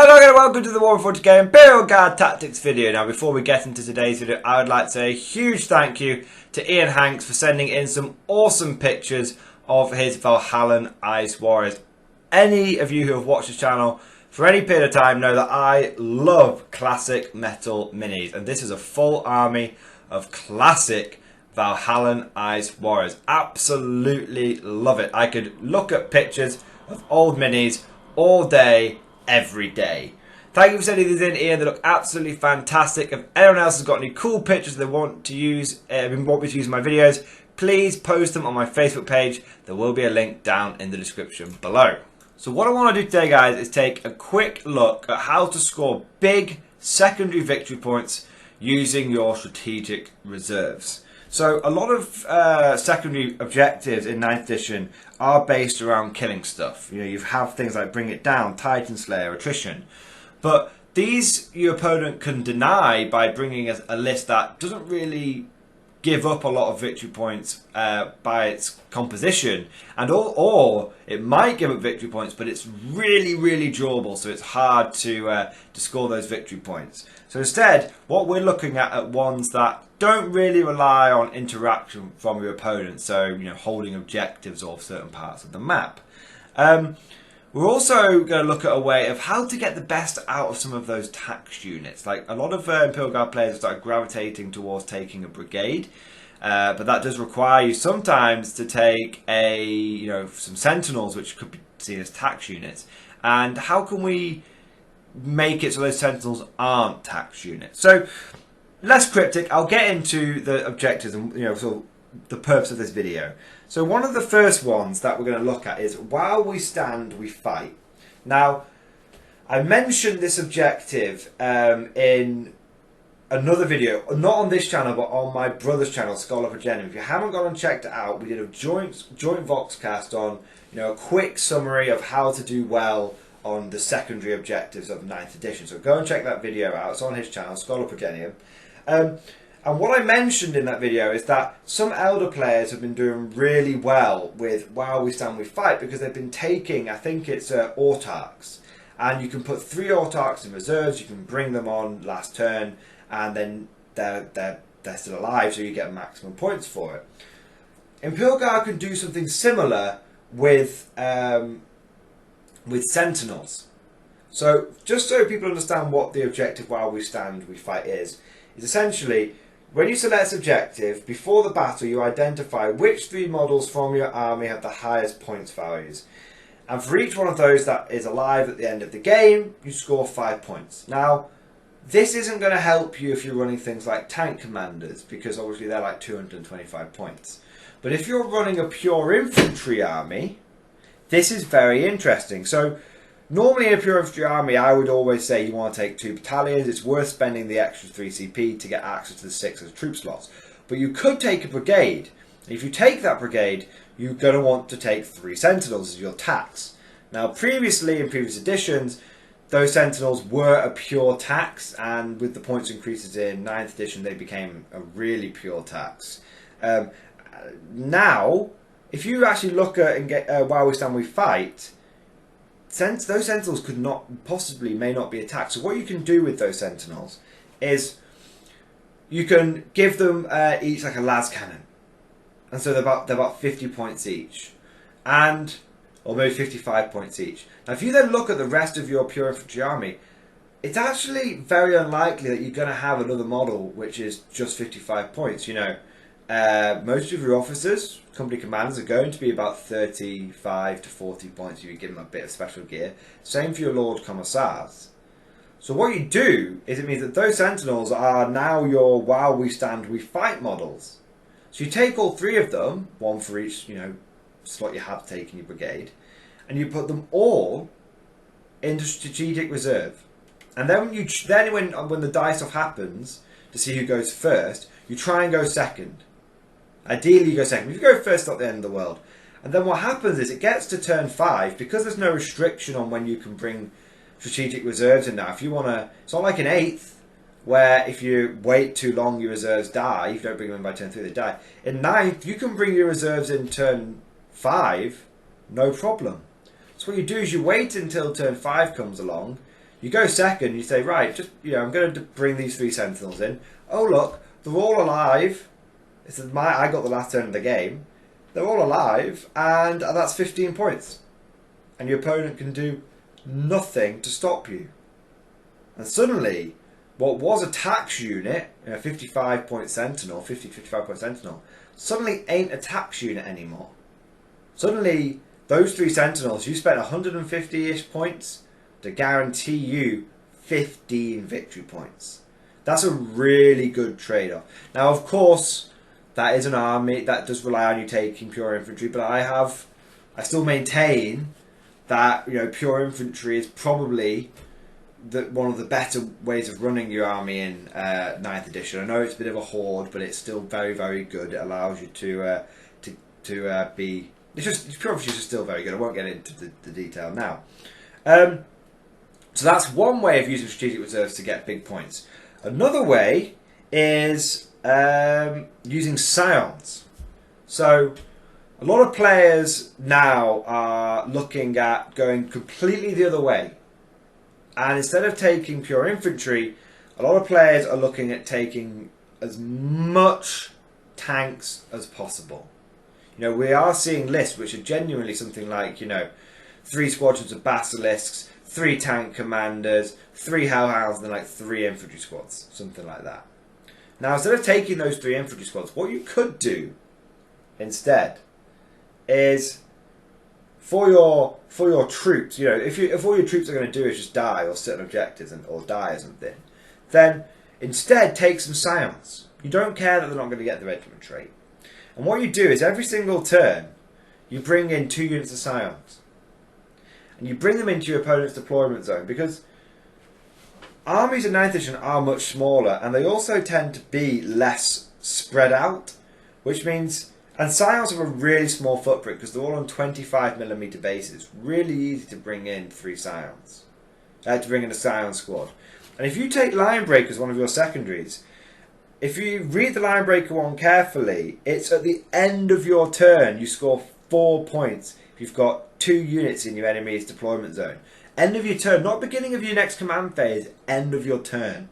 Hello and welcome to the Warhammer 40k Imperial Guard Tactics video. Now before we get into today's video, I would like to say a huge thank you to Ian Hanks for sending in some awesome pictures of his Valhallan Ice Warriors. Any of you who have watched this channel for any period of time know that I love classic metal minis, and this is a full army of classic Valhallan Ice Warriors. Absolutely love it. I could look at pictures of old minis all day, every day. Thank you for sending these in, Ian. They look absolutely fantastic. If anyone else has got any cool pictures they want to use, want me to use in my videos, please post them on my Facebook page. There will be a link down in the description below. So what I want to do today, guys, is take a quick look at how to score big secondary victory points using your strategic reserves. So a lot of secondary objectives in 9th edition are based around killing stuff. You know, you have things like Bring It Down, Titan Slayer, Attrition. But these your opponent can deny by bringing a list that doesn't really give up a lot of victory points by its composition, and or it might give up victory points, but it's really drawable, so it's hard to score those victory points. So instead, what we're looking at ones that don't really rely on interaction from your opponent, so you know, holding objectives off certain parts of the map. We're also going to look at a way of how to get the best out of some of those tax units. Like a lot of Imperial Guard players have started gravitating towards taking a brigade, but that does require you sometimes to take some sentinels, which could be seen as tax units. And how can we make it so those sentinels aren't tax units? So less cryptic, I'll get into the objectives and sort of the purpose of this video. So one of the first ones that we're going to look at is while we stand, we fight. Now, I mentioned this objective in another video, not on this channel, but on my brother's channel, Schola Progenium. If you haven't gone and checked it out, we did a joint Voxcast on a quick summary of how to do well on the secondary objectives of 9th edition. So go and check that video out. It's on his channel, Schola Progenium. And what I mentioned in that video is that some elder players have been doing really well with While We Stand We Fight, because they've been taking, I think it's autarchs, and you can put 3 autarchs in reserves, you can bring them on last turn, and then they're still alive, so you get maximum points for it. Imperial Guard can do something similar with sentinels. So just so people understand what the objective While We Stand We Fight is essentially, when you select this objective, before the battle you identify which 3 models from your army have the highest points values. And for each one of those that is alive at the end of the game, you score 5 points. Now, this isn't going to help you if you're running things like tank commanders, because obviously they're like 225 points. But if you're running a pure infantry army, this is very interesting. So normally in a pure infantry army, I would always say you want to take 2 battalions. It's worth spending the extra 3 CP to get access to the 6 as troop slots. But you could take a brigade. If you take that brigade, you're going to want to take 3 sentinels as your tax. Now previously, in previous editions, those sentinels were a pure tax, and with the points increases in 9th edition, they became a really pure tax. Now, if you actually look at and get While We Stand We Fight, those sentinels could not may not be attacked. So what you can do with those sentinels is you can give them each like a las cannon, and so they're about 50 points each, or maybe 55 points each. Now if you then look at the rest of your pure infantry army, it's actually very unlikely that you're going to have another model which is just 55 points. Most of your officers, company commanders, are going to be about 35 to 40 points if you give them a bit of special gear. Same for your Lord Commissars. So what you do is it means that those sentinels are now your While We Stand We Fight models. So you take all 3 of them, 1 for each slot you have to take in your brigade, and you put them all into strategic reserve. And then when the dice off happens to see who goes first, you try and go second. Ideally you go second. If you go first, it's not the end of the world. And then what happens is it gets to turn 5, because there's no restriction on when you can bring strategic reserves in now. If you want to, it's not like an 8th, where if you wait too long your reserves die. If you don't bring them in by turn 3, they die. In 9th, you can bring your reserves in turn 5, no problem. So what you do is you wait until turn 5 comes along, You go second, you say, right, just, I'm going to bring these 3 sentinels in. Oh, look, they're all alive. I got the last turn of the game. They're all alive, and that's 15 points. And your opponent can do nothing to stop you. And suddenly, what was a tax unit, 55 point sentinel, suddenly ain't a tax unit anymore. Suddenly, those 3 sentinels, you spent 150-ish points to guarantee you 15 victory points. That's a really good trade-off. Now, of course, that is an army that does rely on you taking pure infantry, but I still maintain that pure infantry is probably one of the better ways of running your army in 9th edition. I know it's a bit of a horde, but it's still very, very good. It allows you to be. Pure infantry is still very good. I won't get into the detail now. So that's one way of using strategic reserves to get big points. Another way is using scions. So a lot of players now are looking at going completely the other way. And instead of taking pure infantry, a lot of players are looking at taking as much tanks as possible. We are seeing lists which are genuinely something like, 3 squadrons of basilisks, 3 tank commanders, 3 hellhounds, and then like 3 infantry squads, something like that. Now, instead of taking those 3 infantry squads, what you could do instead is for your troops, if all your troops are going to do is just die or sit on objectives or die or something, then instead take some scions. You don't care that they're not going to get the regiment trait. And what you do is every single turn, you bring in 2 units of scions. And you bring them into your opponent's deployment zone, because armies in 9th edition are much smaller, and they also tend to be less spread out, which means, and scions have a really small footprint because they're all on 25mm bases. Really easy to bring in 3 scions, to bring in a scion squad. And if you take Linebreakers, one of your secondaries, if you read the Linebreaker one carefully, it's at the end of your turn you score 4 points if you've got 2 units in your enemy's deployment zone. End of your turn, not beginning of your next command phase, end of your turn.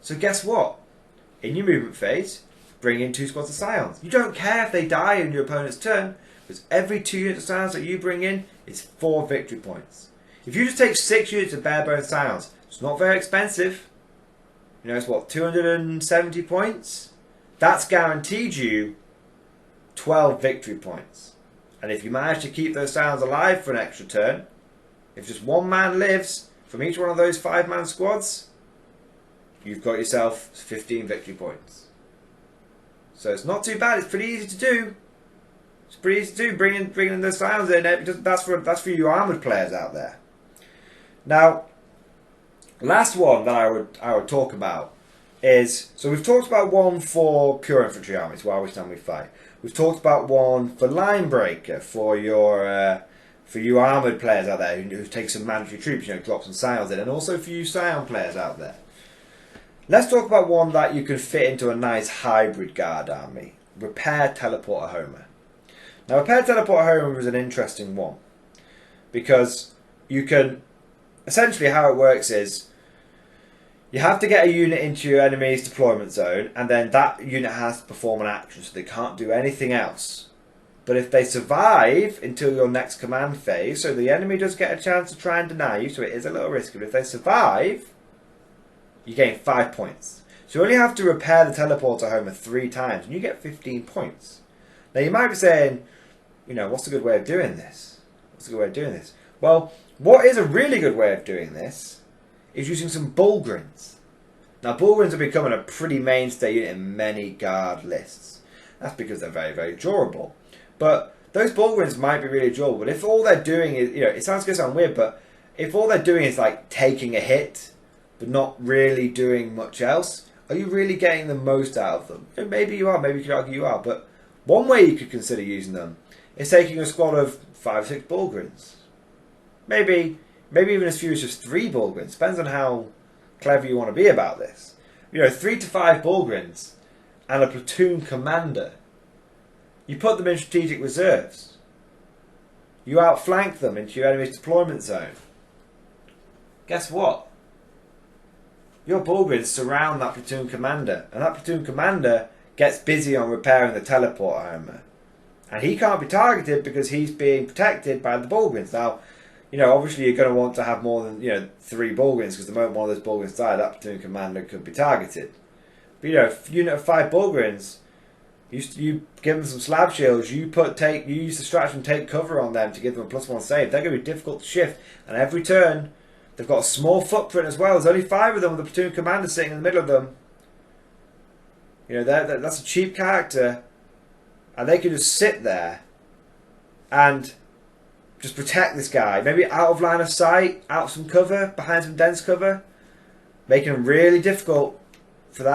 So guess what? In your movement phase, bring in 2 squads of scions. You don't care if they die in your opponent's turn, because every 2 units of scions that you bring in is 4 victory points. If you just take 6 units of bare bones scions, it's not very expensive. It's what, 270 points? That's guaranteed you 12 victory points. And if you manage to keep those scions alive for an extra turn, if just 1 man lives from each one of those 5-man squads, you've got yourself 15 victory points. So it's not too bad. It's pretty easy to do. It's pretty easy to do. Bringing those scions in. That's for you armoured players out there. Now, last one that I would talk about is, so we've talked about one for pure infantry armies, while we stand we fight. We've talked about one for Linebreaker for you armoured players out there who take some mandatory troops, drop some scions in, and also for you scion players out there. Let's talk about one that you can fit into a nice hybrid guard army. Repair Teleporter Homer. Now, Repair Teleporter Homer is an interesting one, because you can, essentially how it works is, you have to get a unit into your enemy's deployment zone, and then that unit has to perform an action, so they can't do anything else. But if they survive until your next command phase, so the enemy does get a chance to try and deny you, so it is a little risky, but if they survive, you gain 5 points. So you only have to repair the teleporter Homer 3 times, and you get 15 points. Now you might be saying, what's a good way of doing this? What's a good way of doing this? Well, what is a really good way of doing this is using some Grins. Now, Grins are becoming a pretty mainstay unit in many guard lists. That's because they're very, very durable. But those Grins might be really durable. But if all they're doing is, it sounds going to sound weird, but if all they're doing is like taking a hit, but not really doing much else, are you really getting the most out of them? And maybe you are, maybe you could argue you are. But one way you could consider using them is taking a squad of 5 or 6 Grins. Maybe even as few as just 3 Grins. Depends on how clever you want to be about this. 3 to 5 Grins and a platoon commander. You put them in strategic reserves. You outflank them into your enemy's deployment zone. guess what? Your Grins surround that platoon commander, and that platoon commander gets busy on repairing the teleport armor. And he can't be targeted because he's being protected by the Grins. Now, obviously you're going to want to have more than, 3 Grins, because the moment one of those Grins die, that platoon commander could be targeted. But, if unit of 5 Grins, you give them some slab shields, you use the stratagem, take cover on them to give them a +1 save. They're going to be difficult to shift, and every turn, they've got a small footprint as well. There's only 5 of them with the platoon commander sitting in the middle of them. That's a cheap character, and they can just sit there and just protect this guy. Maybe out of line of sight, out of some cover, behind some dense cover, making it really difficult for the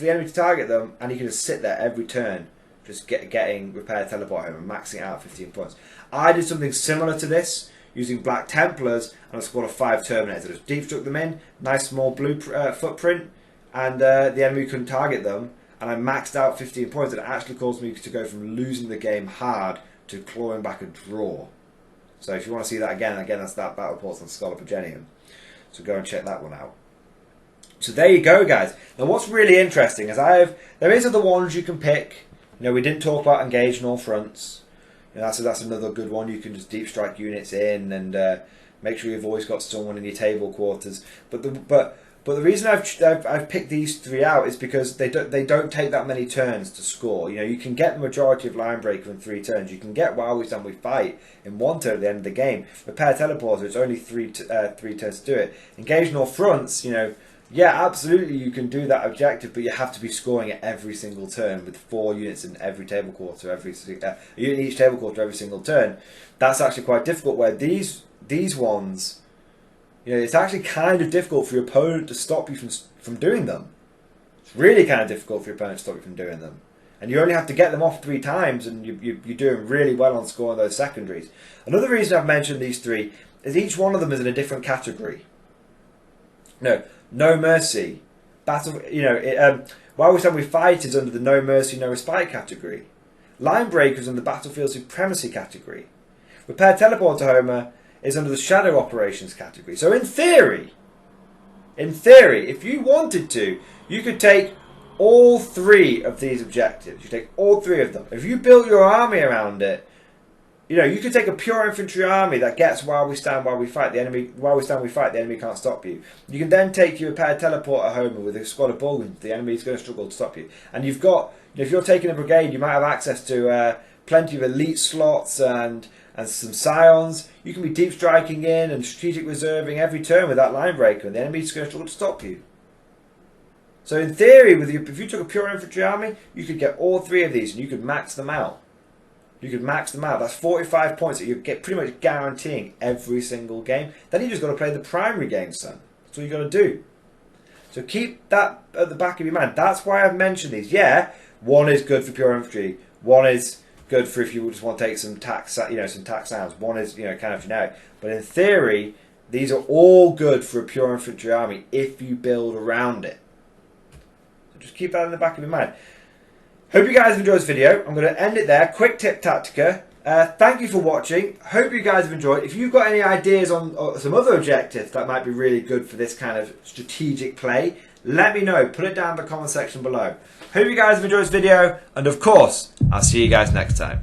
enemy to target them, and he can just sit there every turn, just getting repair teleport home and maxing it out at 15 points. I did something similar to this using Black Templars and a squad of 5 Terminators. I just deep struck them in, nice small blue footprint, and the enemy couldn't target them, and I maxed out 15 points, and it actually caused me to go from losing the game hard to clawing back a draw. So if you want to see that again, that's that battle reports on Schola Progenium. So go and check that one out. So there you go, guys. Now what's really interesting is there is other ones you can pick. We didn't talk about engage on all fronts. That's another good one. You can just deep strike units in and make sure you've always got someone in your table quarters. But the reason I've picked these 3 out is because they don't take that many turns to score. You can get the majority of Linebreaker in 3 turns. You can get While We Stand We Fight in 1 turn at the end of the game. Repair Teleporter, it's only 3 turns to do it. Engage on all fronts, yeah, absolutely you can do that objective, but you have to be scoring it every single turn with 4 units in every table quarter, a unit in each table quarter every single turn. That's actually quite difficult, where these ones, it's actually kind of difficult for your opponent to stop you from doing them. It's really kind of difficult for your opponent to stop you from doing them. And you only have to get them off 3 times, and you're doing really well on scoring those secondaries. Another reason I've mentioned these 3 is each one of them is in a different category. No Mercy. While We Stand We Fight is under the No Mercy, No Respite category. Linebreakers in the Battlefield Supremacy category. Repair Teleporter Homer is under the Shadow Operations category. So in theory, if you wanted to, you could take all 3 of these objectives. You take all 3 of them. If you built your army around it, you could take a pure infantry army that gets While We Stand, While We Fight. While We Stand, We Fight. The enemy can't stop you. You can then take your Repair Teleporter Homer with a squad of Grins. The enemy is going to struggle to stop you. And you've got, if you're taking a brigade, you might have access to plenty of elite slots and some scions. You can be deep striking in and strategic reserving every turn with that Linebreaker, and the enemy is going to struggle to stop you. So in theory, if you took a pure infantry army, you could get all 3 of these, and you could max them out. That's 45 points that you get pretty much guaranteeing every single game. Then you just got to play the primary game, son. That's all you got to do. So keep that at the back of your mind. That's why I've mentioned these. Yeah, one is good for pure infantry. One is good for if you just want to take some tax, some tax sounds. One is, kind of generic. But in theory, these are all good for a pure infantry army if you build around it. So just keep that in the back of your mind. Hope you guys have enjoyed this video. I'm going to end it there. Quick tip Tactica. Thank you for watching. Hope you guys have enjoyed. If you've got any ideas on some other objectives that might be really good for this kind of strategic play, let me know. Put it down in the comment section below. Hope you guys have enjoyed this video. And of course, I'll see you guys next time.